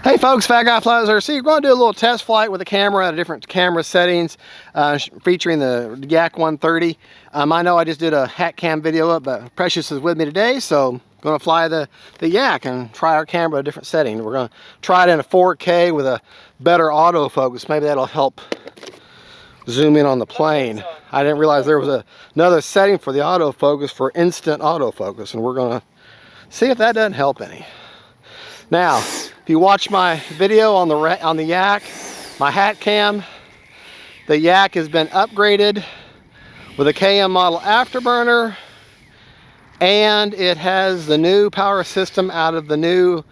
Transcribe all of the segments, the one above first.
Hey folks, Fat Guy Flies FGFRC. We're going to do a little test flight with a camera at different camera settings, featuring the Yak 130. I know I just did a hat cam video up, but Precious is with me today, so I'm going to fly the Yak and try our camera at a different setting. We're going to try it in a 4K with a better autofocus. Maybe that'll help zoom in on the plane. I didn't realize there was another setting for the autofocus for instant autofocus, and we're going to see if that doesn't help any. Now, if you watch my video on the Yak, my hat cam, the Yak has been upgraded with a KM model afterburner, and it has the new power system out of the new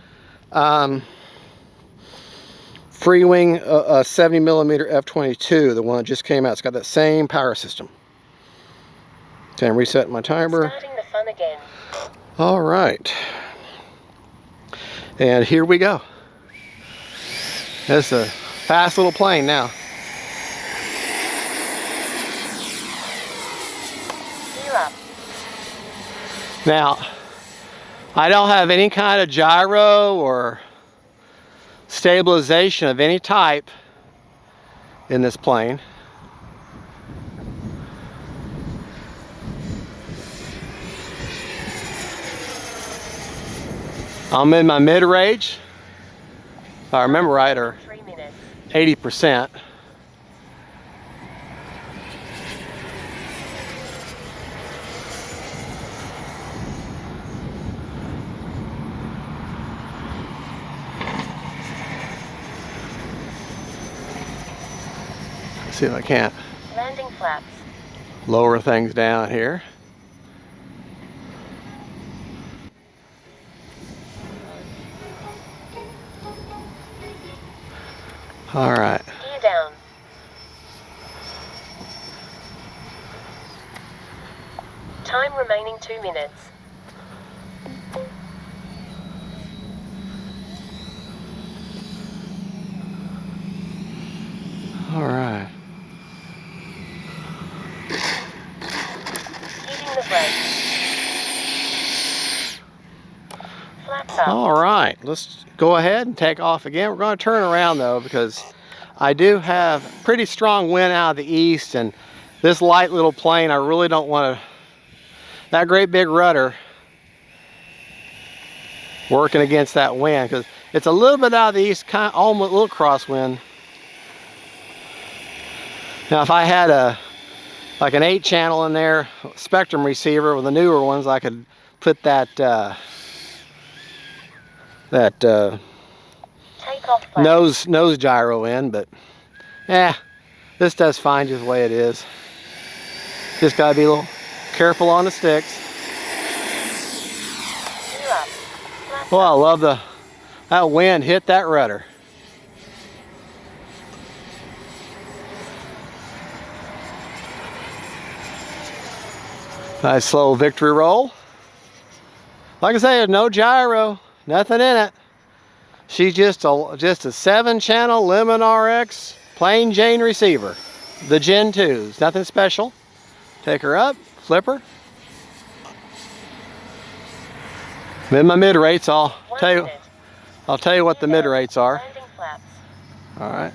FREEWING 70mm F22, the one that just came out. It's got that same power system. Okay, I'm resetting my timer. Starting the fun again. All right. And here we go. It's a fast little plane now. Gear up. Now, I don't have any kind of gyro or stabilization of any type in this plane. I'm in my mid-range, if I remember right, or 3 minutes. 80%. Let's see if I can't Landing flaps. lower things down here. All right. Gear down. Time remaining 2 minutes. All right. Hitting the brakes. Flaps up. All right, let's go ahead and take off again. We're going to turn around though, because I do have pretty strong wind out of the east, and this light little plane, I really don't want to, that great big rudder working against that wind, because it's a little bit out of the east, kind of almost a little crosswind. Now if I had like an 8-channel in there, Spectrum receiver with the newer ones, I could put that Takeoff flaps. nose gyro in, but this does fine just the way it is. Just gotta be a little careful on the sticks. Gear up. Flaps Well, I up. love that wind hit that rudder. Nice slow victory roll. Like I say, there's no gyro, nothing in it. She's just a 7-channel Lemon RX plain Jane receiver. The Gen 2s, nothing special. Take her up, flip her. In my mid rates, I'll 1 tell minute. you what the mid rates are. Landing flaps. All right,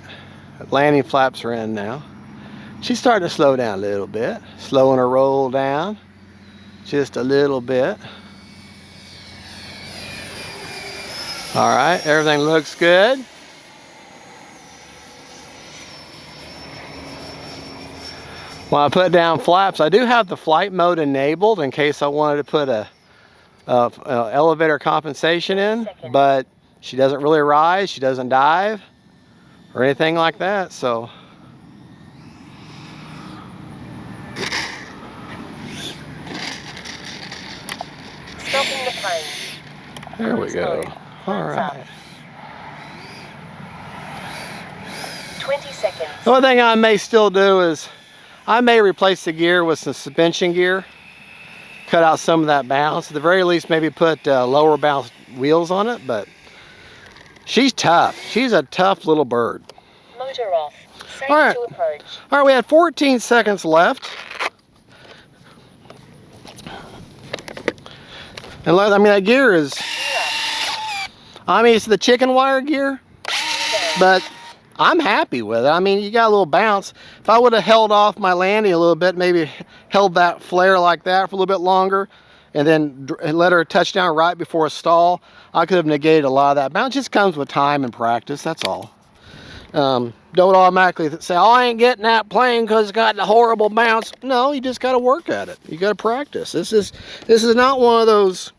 landing flaps are in now. She's starting to slow down a little bit, slowing her roll down just a little bit. All right, everything looks good. When I put down flaps, I do have the flight mode enabled in case I wanted to put a elevator compensation in, but she doesn't really rise, she doesn't dive or anything like that, so. Stopping the plane. There we go. All Flaps right. up. 20 seconds. The only thing I may still do is I may replace the gear with some suspension gear, cut out some of that bounce. At the very least, maybe put lower bounce wheels on it, but she's tough. She's a tough little bird. Motor off. Safe All right. to approach. All right, we had 14 seconds left. And I mean, that gear is, I mean, it's the chicken wire gear. but I'm happy with it. I mean, you got a little bounce. If I would have held off my landing a little bit, maybe held that flare like that for a little bit longer, and then let her touch down right before a stall, I could have negated a lot of that bounce. It just comes with time and practice, that's all. Don't automatically say, oh, I ain't getting that plane because it's got a horrible bounce. No, you just got to work at it. You got to practice. This is not one of those,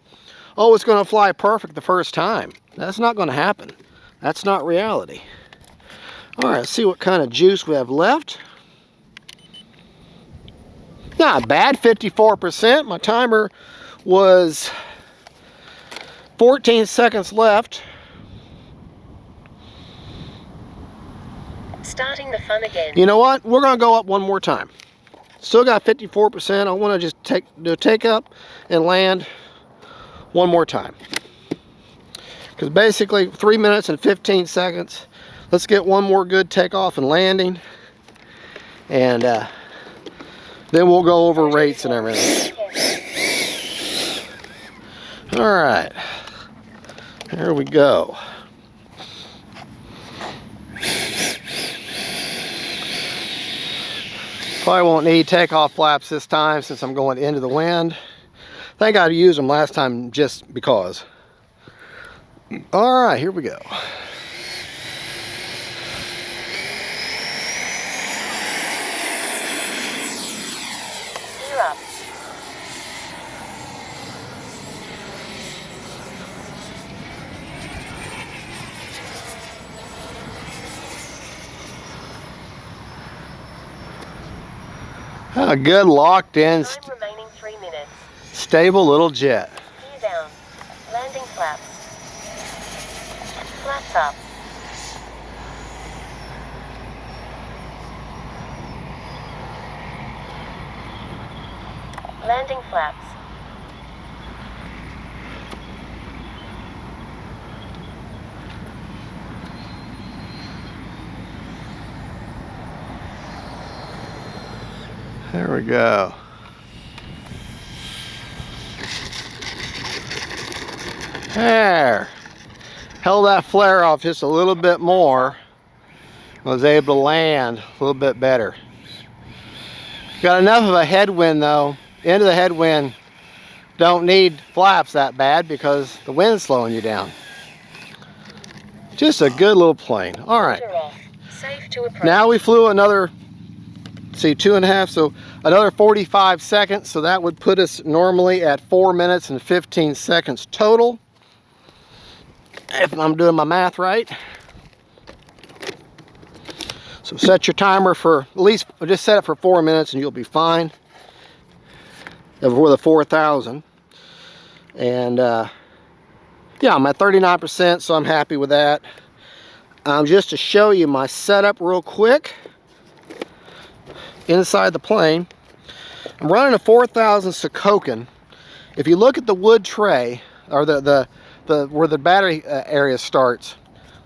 oh, it's going to fly perfect the first time. That's not going to happen. That's not reality. All right, let's see what kind of juice we have left. Not bad, 54%. My timer was 14 seconds left. Starting the fun again. You know what? We're going to go up one more time. Still got 54%. I want to just take up and land one more time. Because basically 3 minutes and 15 seconds. Let's get one more good takeoff and landing. And then we'll go over rates and everything. All right. Here we go. Probably won't need takeoff flaps this time since I'm going into the wind. I think I used them last time just because. All right, here we go. Gear up. A good locked in, Time remaining 3 minutes. stable little jet. Gear down. Landing flaps. Flaps up. Landing flaps. There we go. There. Held that flare off just a little bit more. Was able to land a little bit better. Got enough of a headwind though. Into the headwind, don't need flaps that bad because the wind's slowing you down. Just a good little plane. All right. Motor off. Safe to approach. Now we flew another, see, 2.5, so another 45 seconds. So that would put us normally at 4 minutes and 15 seconds total. If I'm doing my math right. So set your timer for at least, just set it for 4 minutes and you'll be fine. For the 4,000. And yeah, I'm at 39%, so I'm happy with that. Just to show you my setup real quick. Inside the plane, I'm running a 4,000 Sokokin. If you look at the wood tray, or the where the battery area starts,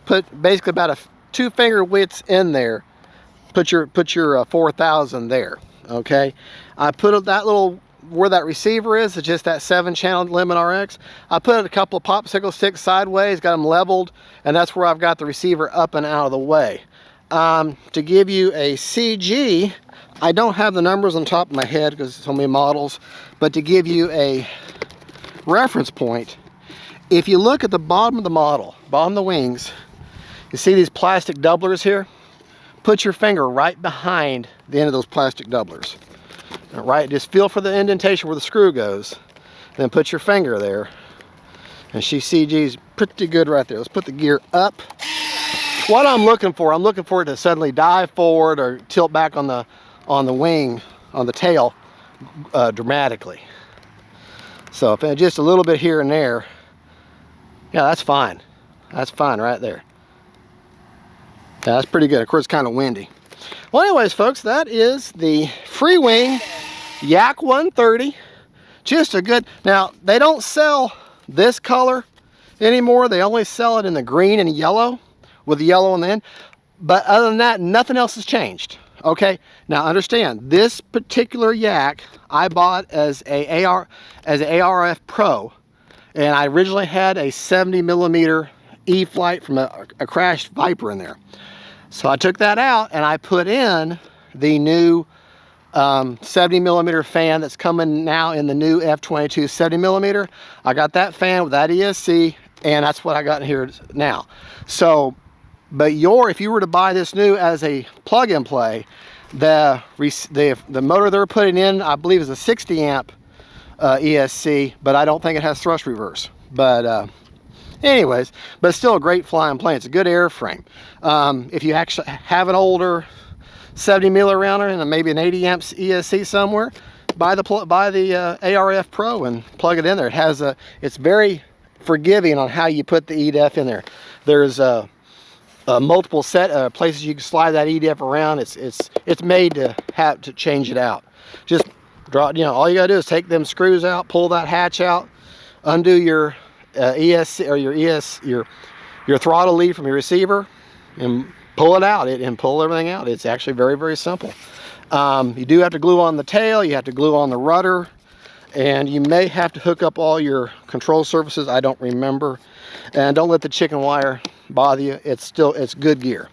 put basically about a 2 finger widths in there. Put your 4,000 there. Okay, I put that little where that receiver is. It's just that 7-channel Lemon RX. I put a couple of popsicle sticks sideways, got them leveled, and that's where I've got the receiver up and out of the way. To give you a CG, I don't have the numbers on top of my head because so many models, but to give you a reference point, if you look at the bottom of the model, bottom of the wings, you see these plastic doublers here? Put your finger right behind the end of those plastic doublers. All right, just feel for the indentation where the screw goes. Then put your finger there. And she CG's pretty good right there. Let's put the gear up. What I'm looking for it to suddenly dive forward or tilt back on the wing, on the tail, dramatically. So if just a little bit here and there, yeah, that's fine. That's fine right there. Yeah, that's pretty good. Of course, it's kind of windy. Well, anyways, folks, that is the FREEWING YAK 130. Just a good, now, they don't sell this color anymore. They only sell it in the green and yellow, with the yellow on the end. But other than that, nothing else has changed. Okay, now understand, this particular Yak I bought as an ARF Pro, and I originally had a 70mm E-flight from a crashed Viper in there. So I took that out and I put in the new 70 millimeter fan that's coming now in the new F-22 70 millimeter. I got that fan with that ESC, and that's what I got in here now. So, but if you were to buy this new as a plug and play, the motor they're putting in, I believe, is a 60 amp ESC, but I don't think it has thrust reverse. But anyways, but still a great flying plane. It's a good airframe. If you actually have an older 70 miller rounder and maybe an 80 amps ESC somewhere, buy the ARF Pro and plug it in there. It's very forgiving on how you put the EDF in there. There's multiple places you can slide that EDF around. It's made to have to change it out. Just draw. All you gotta do is take them screws out, pull that hatch out, undo your ESC or your throttle lead from your receiver, and pull it out and pull everything out. It's actually very, very simple. You do have to glue on the tail, you have to glue on the rudder, and you may have to hook up all your control surfaces. I don't remember. And don't let the chicken wire bother you. It's good gear.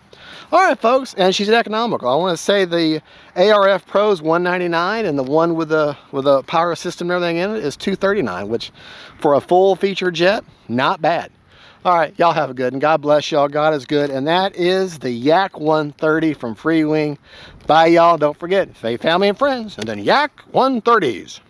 All right, folks, and she's economical. I want to say the ARF Pro is $199, and the one with the power system and everything in it is $239, which for a full feature jet, not bad. All right, y'all have a good, and God bless y'all. God is good. And that is the Yak 130 from FreeWing. Bye, y'all. Don't forget, faith, family, and friends, and then Yak 130s.